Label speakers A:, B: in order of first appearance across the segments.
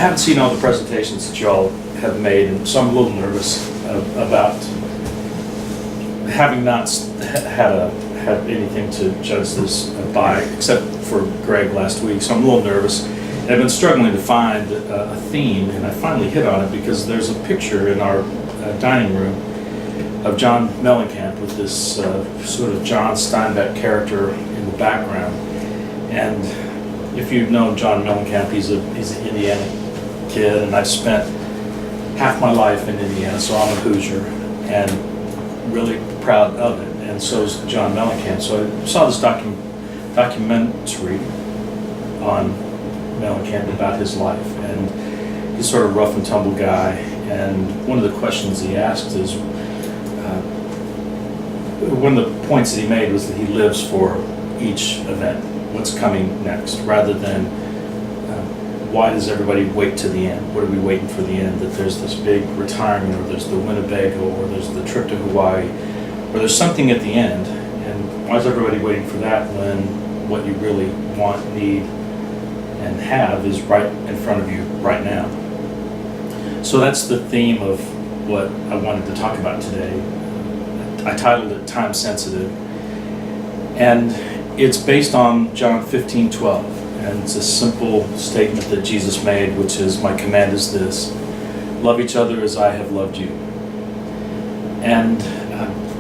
A: haven't seen all the presentations that y'all have made, and so I'm a little nervous about having not had anything to judge this by, except for Greg last week. So I'm a little nervous. And I've been struggling to find a theme, and I finally hit on it because there's a picture in our dining room of John Mellencamp with this sort of John Steinbeck character in the background. And if you've known John Mellencamp, he's an Indiana kid, and I've spent half my life in Indiana, so I'm a Hoosier, and really proud of it. And so is John Mellencamp. So I saw this documentary on Mellencamp about his life, and he's sort of a rough and tumble guy. And one of the questions he asked is, one of the points that he made was that he lives for each event, what's coming next, rather than why does everybody wait to the end? What are we waiting for the end? That there's this big retirement, or there's the Winnebago, or there's the trip to Hawaii, or there's something at the end. And why is everybody waiting for that when what you really want, need, and have is right in front of you right now? So that's the theme of what I wanted to talk about today. I titled it Time Sensitive, and it's based on John 15:12, and it's a simple statement that Jesus made, which is, my command is this, love each other as I have loved you. And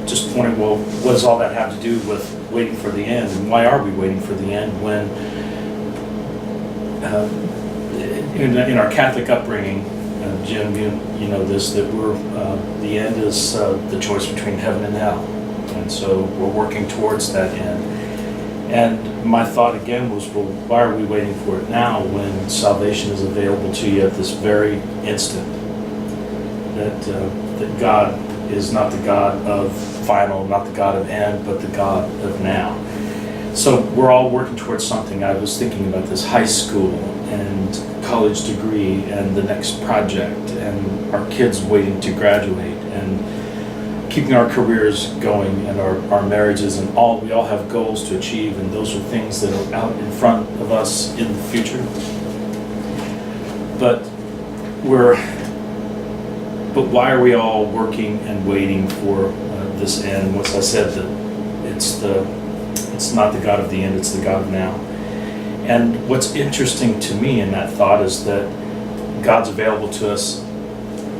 A: just wondering, well, what does all that have to do with waiting for the end, and why are we waiting for the end when in our Catholic upbringing, Jim, you know this, that the end is the choice between heaven and hell, and so we're working towards that end. And my thought again was, well, why are we waiting for it now when salvation is available to you at this very instant? That God is not the God of final, not the God of end, but the God of now. So we're all working towards something. I was thinking about this high school and college degree and the next project and our kids waiting to graduate and keeping our careers going and our marriages, and we all have goals to achieve, and those are things that are out in front of us in the future. But why are we all working and waiting for this end? Once I said that it's not the God of the end, it's the God of now. And what's interesting to me in that thought is that God's available to us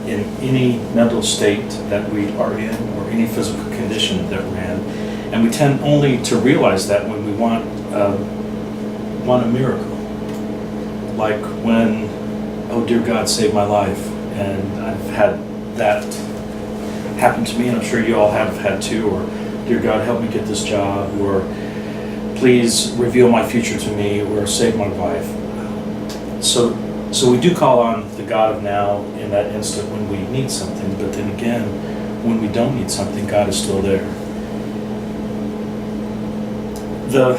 A: in any mental state that we are in, or any physical condition that we're in. And we tend only to realize that when we want a miracle. Like when, oh dear God, save my life. And I've had that happen to me, and I'm sure you all have had too, or dear God, help me get this job, or please reveal my future to me, or save my wife. So we do call on the God of now in that instant when we need something, but then again, when we don't need something, God is still there. The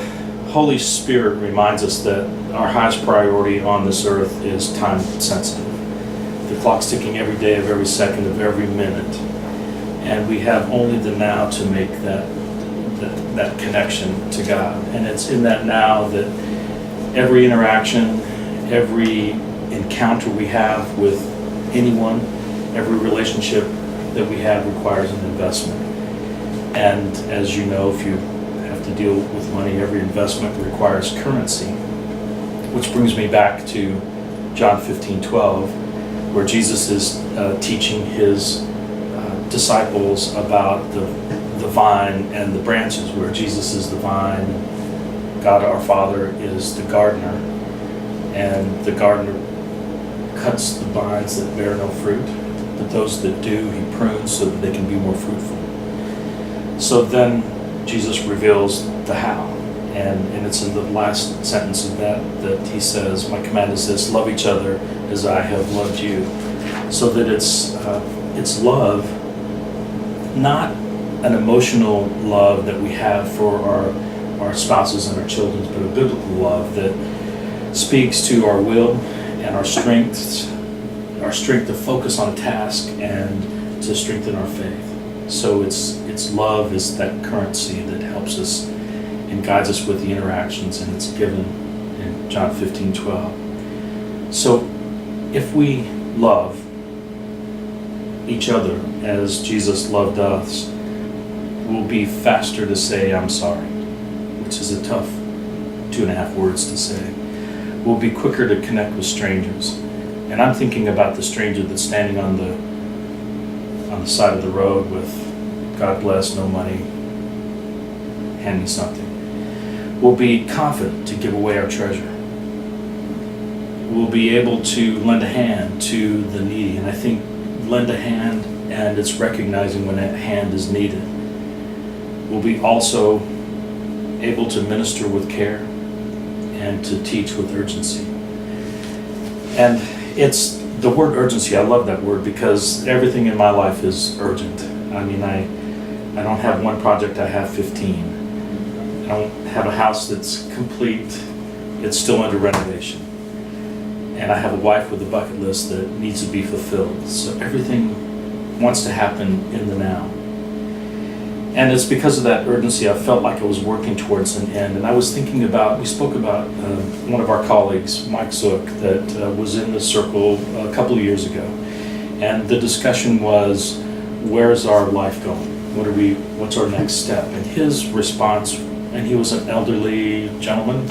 A: Holy Spirit reminds us that our highest priority on this earth is time sensitive. The clock's ticking every day of every second of every minute, and we have only the now to make that connection to God. And it's in that now that every interaction, every encounter we have with anyone, every relationship that we have requires an investment. And as you know, if you have to deal with money, every investment requires currency. Which brings me back to John 15:12, where Jesus is teaching his disciples about the vine and the branches, where Jesus is the vine, God our Father is the gardener, and the gardener cuts the vines that bear no fruit, but those that do he prunes so that they can be more fruitful. So then Jesus reveals the how, and it's in the last sentence of that he says, my command is this, love each other as I have loved you. So that it's love, not an emotional love that we have for our spouses and our children, but a biblical love that speaks to our will and our strength to focus on a task and to strengthen our faith. So it's love is that currency that helps us and guides us with the interactions, and it's given in John 15:12. So if we love each other as Jesus loved us, we'll be faster to say, I'm sorry, which is a tough 2.5 words to say. We'll be quicker to connect with strangers. And I'm thinking about the stranger that's standing on the side of the road with, God bless, no money, hand me something. We'll be confident to give away our treasure. We'll be able to lend a hand to the needy. And I think lend a hand, and it's recognizing when that hand is needed. We'll be also able to minister with care and to teach with urgency. And it's the word urgency, I love that word because everything in my life is urgent. I mean, I don't have one project, I have 15. I don't have a house that's complete, it's still under renovation. And I have a wife with a bucket list that needs to be fulfilled. So everything wants to happen in the now. And it's because of that urgency I felt like I was working towards an end. And I was thinking about, we spoke about one of our colleagues, Mike Zook, that was in the circle a couple of years ago. And the discussion was, where's our life going? What's our next step? And his response, and he was an elderly gentleman,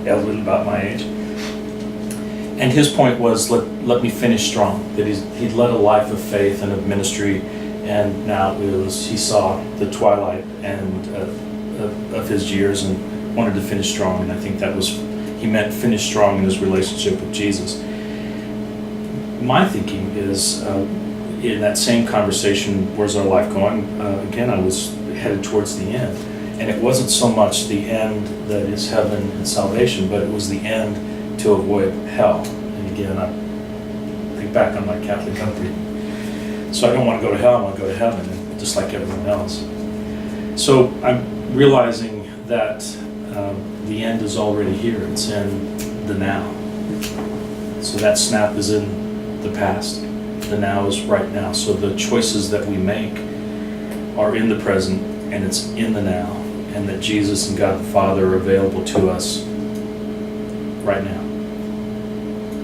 A: elderly about my age. And his point was, let me finish strong. That he'd led a life of faith and of ministry, and now he saw the twilight of his years and wanted to finish strong. And I think he meant finish strong in his relationship with Jesus. My thinking is, in that same conversation, where's our life going? Again, I was headed towards the end. And it wasn't so much the end that is heaven and salvation, but it was the end to avoid hell. And again, I think back on my Catholic upbringing. So I don't want to go to hell, I want to go to heaven, just like everyone else. So I'm realizing that the end is already here. It's in the now. So that snap is in the past. The now is right now. So the choices that we make are in the present, and it's in the now. And that Jesus and God the Father are available to us right now.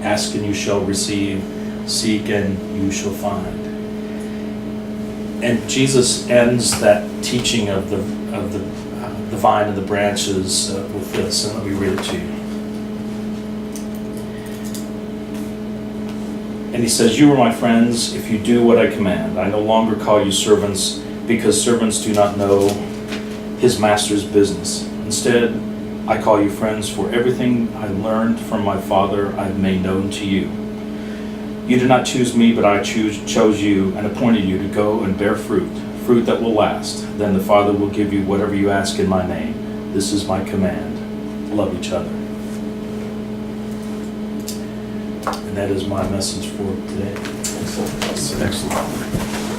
A: Ask and you shall receive, seek and you shall find. And Jesus ends that teaching of the vine and the branches with this, and let me read it to you. And he says, you are my friends if you do what I command. I no longer call you servants, because servants do not know his master's business. Instead, I call you friends, for everything I learned from my Father I've made known to you. You did not choose me, but I chose you and appointed you to go and bear fruit that will last. Then the Father will give you whatever you ask in my name. This is my command. Love each other. And that is my message for today.
B: Excellent.